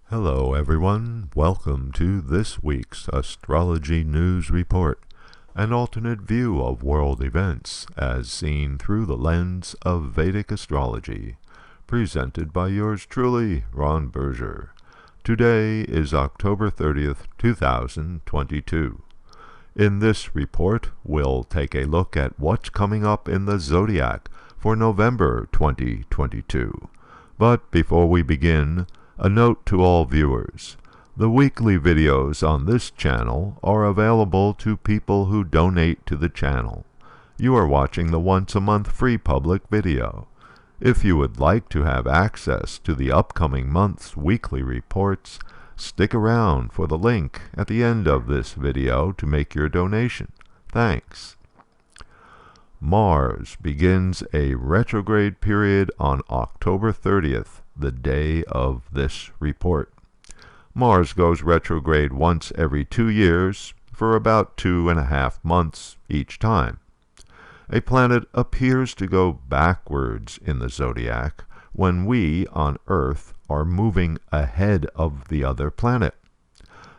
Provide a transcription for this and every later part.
Hello everyone, welcome to this week's Astrology News Report, an alternate view of world events as seen through the lens of Vedic astrology, presented by yours truly, Ron Berger. Today is October 30th, 2022. In this report, we'll take a look at what's coming up in the zodiac for November 2022. But before we begin, a note to all viewers. The weekly videos on this channel are available to people who donate to the channel. You are watching the once-a-month free public video. If you would like to have access to the upcoming month's weekly reports, stick around for the link at the end of this video to make your donation. Thanks. Mars begins a retrograde period on October 30th, the day of this report. Mars goes retrograde once every 2 years for about 2.5 months each time. A planet appears to go backwards in the zodiac when we on Earth are moving ahead of the other planet.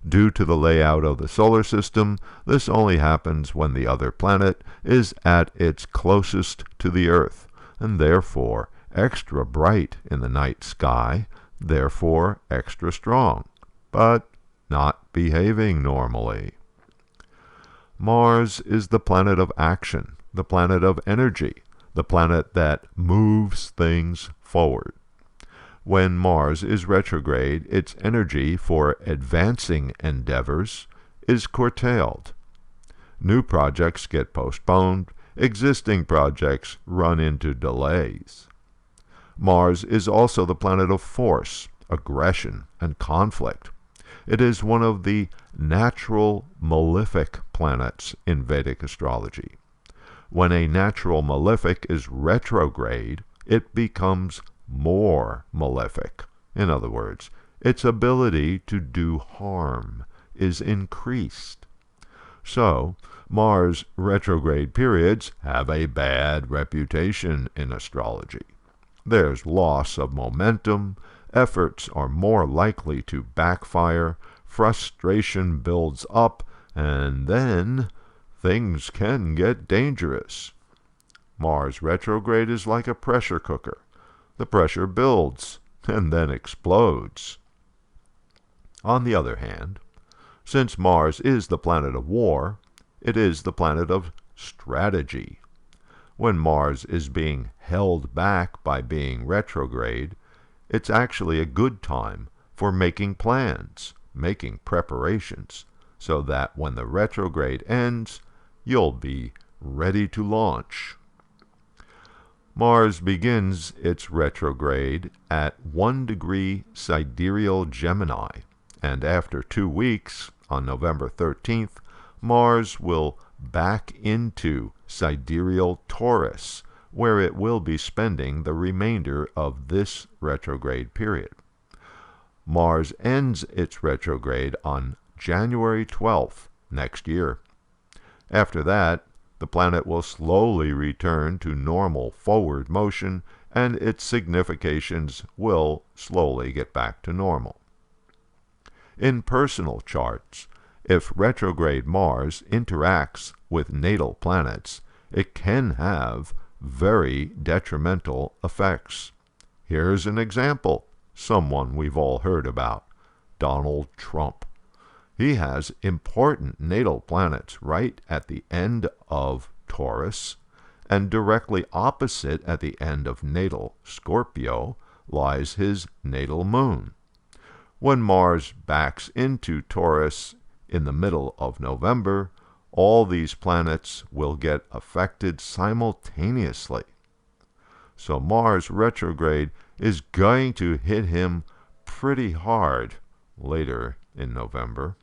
Due to the layout of the solar system, this only happens when the other planet is at its closest to the Earth, and therefore extra bright in the night sky, therefore extra strong, but not behaving normally. Mars is the planet of action, the planet of energy, the planet that moves things forward. When Mars is retrograde, its energy for advancing endeavors is curtailed. New projects get postponed, existing projects run into delays. Mars is also the planet of force, aggression, and conflict. It is one of the natural malefic planets in Vedic astrology. When a natural malefic is retrograde, it becomes more malefic. In other words, its ability to do harm is increased. So, Mars retrograde periods have a bad reputation in astrology. There's loss of momentum, efforts are more likely to backfire, frustration builds up, and then things can get dangerous. Mars retrograde is like a pressure cooker. The pressure builds and then explodes. On the other hand, since Mars is the planet of war, it is the planet of strategy. When Mars is being held back by being retrograde, it's actually a good time for making plans, making preparations, so that when the retrograde ends, you'll be ready to launch. Mars begins its retrograde at 1 degree sidereal Gemini, and after 2 weeks, on November 13th, Mars will back into sidereal Taurus, where it will be spending the remainder of this retrograde period. Mars ends its retrograde on January 12th next year. After that, the planet will slowly return to normal forward motion, and its significations will slowly get back to normal. In personal charts, if retrograde Mars interacts with natal planets, it can have very detrimental effects. Here's an example, someone we've all heard about, Donald Trump. He has important natal planets right at the end of Taurus, and directly opposite at the end of natal Scorpio lies his natal moon. When Mars backs into Taurus in the middle of November, all these planets will get affected simultaneously. So Mars retrograde is going to hit him pretty hard later in November.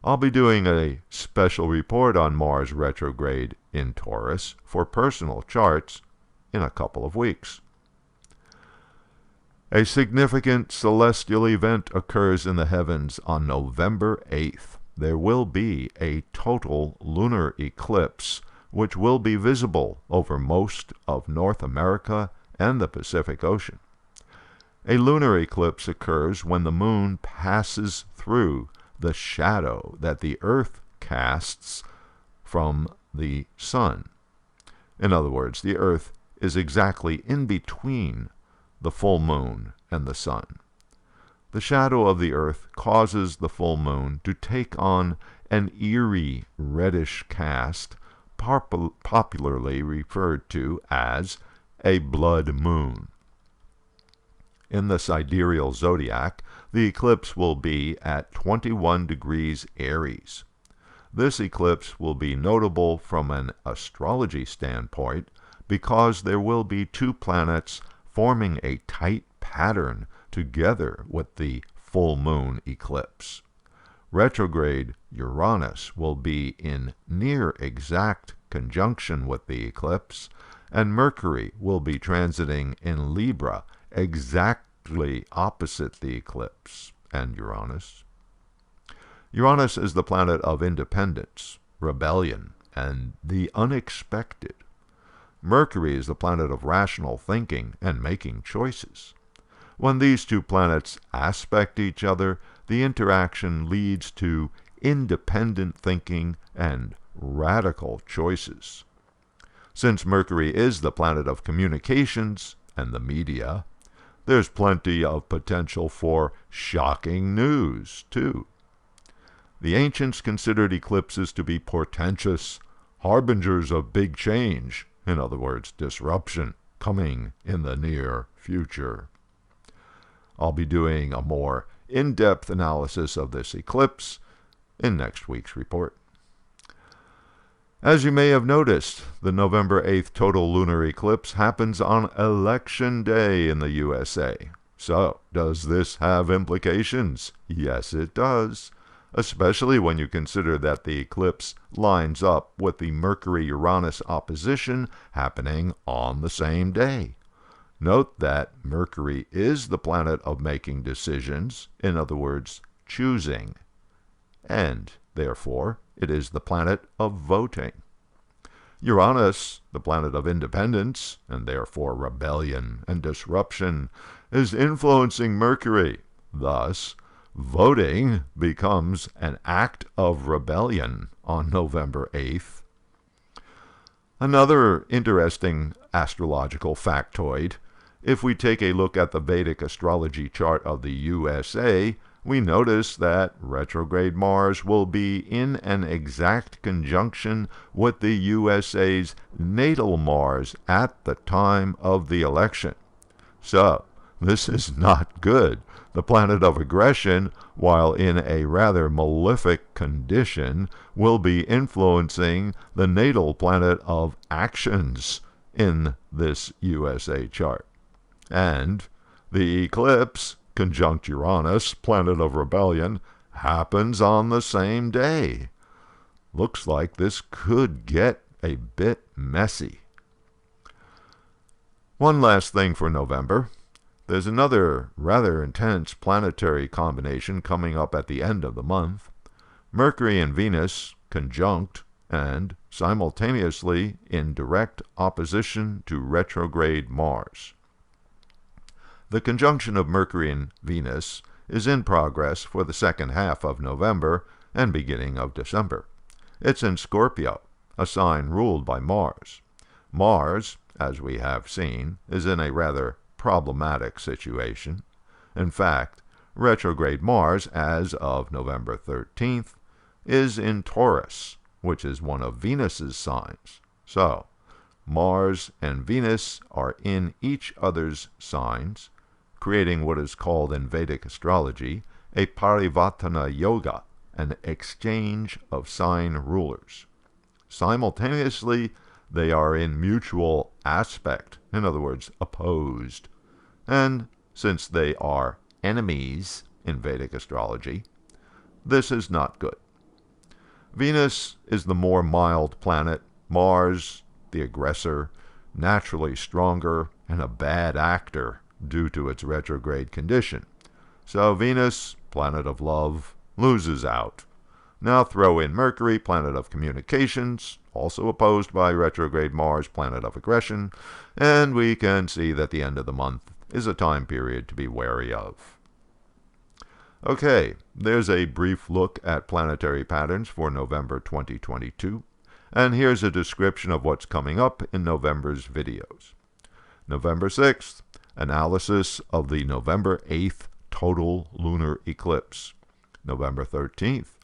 I'll be doing a special report on Mars retrograde in Taurus for personal charts in a couple of weeks. A significant celestial event occurs in the heavens on November 8th. There will be a total lunar eclipse, which will be visible over most of North America and the Pacific Ocean. A lunar eclipse occurs when the moon passes through the shadow that the Earth casts from the sun. In other words, the Earth is exactly in between the full moon and the sun. The shadow of the Earth causes the full moon to take on an eerie reddish cast, popularly referred to as a blood moon. In the sidereal zodiac, the eclipse will be at 21 degrees Aries. This eclipse will be notable from an astrology standpoint because there will be two planets forming a tight pattern together with the full moon eclipse. Retrograde Uranus will be in near exact conjunction with the eclipse, and Mercury will be transiting in Libra, exactly opposite the eclipse and Uranus. Uranus is the planet of independence, rebellion, and the unexpected. Mercury is the planet of rational thinking and making choices. When these two planets aspect each other, the interaction leads to independent thinking and radical choices. Since Mercury is the planet of communications and the media, there's plenty of potential for shocking news, too. The ancients considered eclipses to be portentous, harbingers of big change, in other words, disruption, coming in the near future. I'll be doing a more in-depth analysis of this eclipse in next week's report. As you may have noticed, the November 8th total lunar eclipse happens on Election Day in the USA. So, does this have implications? Yes, it does, especially when you consider that the eclipse lines up with the Mercury-Uranus opposition happening on the same day. Note that Mercury is the planet of making decisions, in other words, choosing, and therefore it is the planet of voting. Uranus, the planet of independence, and therefore rebellion and disruption, is influencing Mercury. Thus, voting becomes an act of rebellion on November 8th. Another interesting astrological factoid: if we take a look at the Vedic astrology chart of the USA, we notice that retrograde Mars will be in an exact conjunction with the USA's natal Mars at the time of the election. So, this is not good. The planet of aggression, while in a rather malefic condition, will be influencing the natal planet of actions in this USA chart. And the eclipse, conjunct Uranus, planet of rebellion, happens on the same day. Looks like this could get a bit messy. One last thing for November. There's another rather intense planetary combination coming up at the end of the month. Mercury and Venus conjunct and simultaneously in direct opposition to retrograde Mars. The conjunction of Mercury and Venus is in progress for the second half of November and beginning of December. It's in Scorpio, a sign ruled by Mars. Mars, as we have seen, is in a rather problematic situation. In fact, retrograde Mars, as of November 13th, is in Taurus, which is one of Venus's signs. So, Mars and Venus are in each other's signs, creating what is called in Vedic astrology a parivartana yoga, an exchange of sign rulers. Simultaneously, they are in mutual aspect, in other words, opposed. And since they are enemies in Vedic astrology, this is not good. Venus is the more mild planet, Mars, the aggressor, naturally stronger and a bad actor due to its retrograde condition. So Venus, planet of love, loses out. Now throw in Mercury, planet of communications, also opposed by retrograde Mars, planet of aggression, and we can see that the end of the month is a time period to be wary of. Okay, there's a brief look at planetary patterns for November 2022, and here's a description of what's coming up in November's videos. November 6th, analysis of the November 8th Total Lunar Eclipse. November 13th,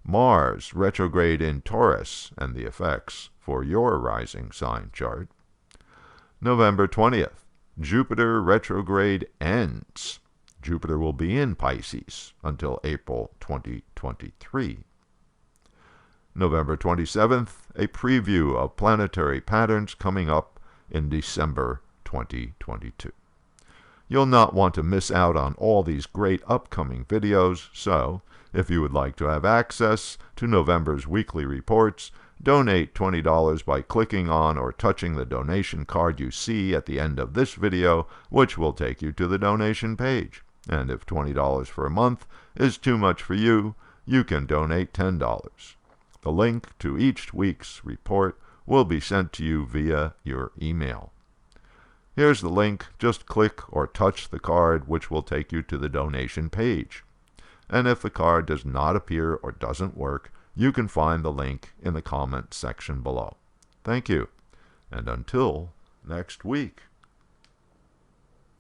Mars Retrograde in Taurus and the effects for your rising sign chart. November 20th, Jupiter Retrograde ends. Jupiter will be in Pisces until April 2023. November 27th, a preview of planetary patterns coming up in December 2022. You'll not want to miss out on all these great upcoming videos, so if you would like to have access to November's weekly reports, donate $20 by clicking on or touching the donation card you see at the end of this video, which will take you to the donation page. And if $20 for a month is too much for you, you can donate $10. The link to each week's report will be sent to you via your email. Here's the link. Just click or touch the card, which will take you to the donation page. And if the card does not appear or doesn't work, you can find the link in the comment section below. Thank you, and until next week.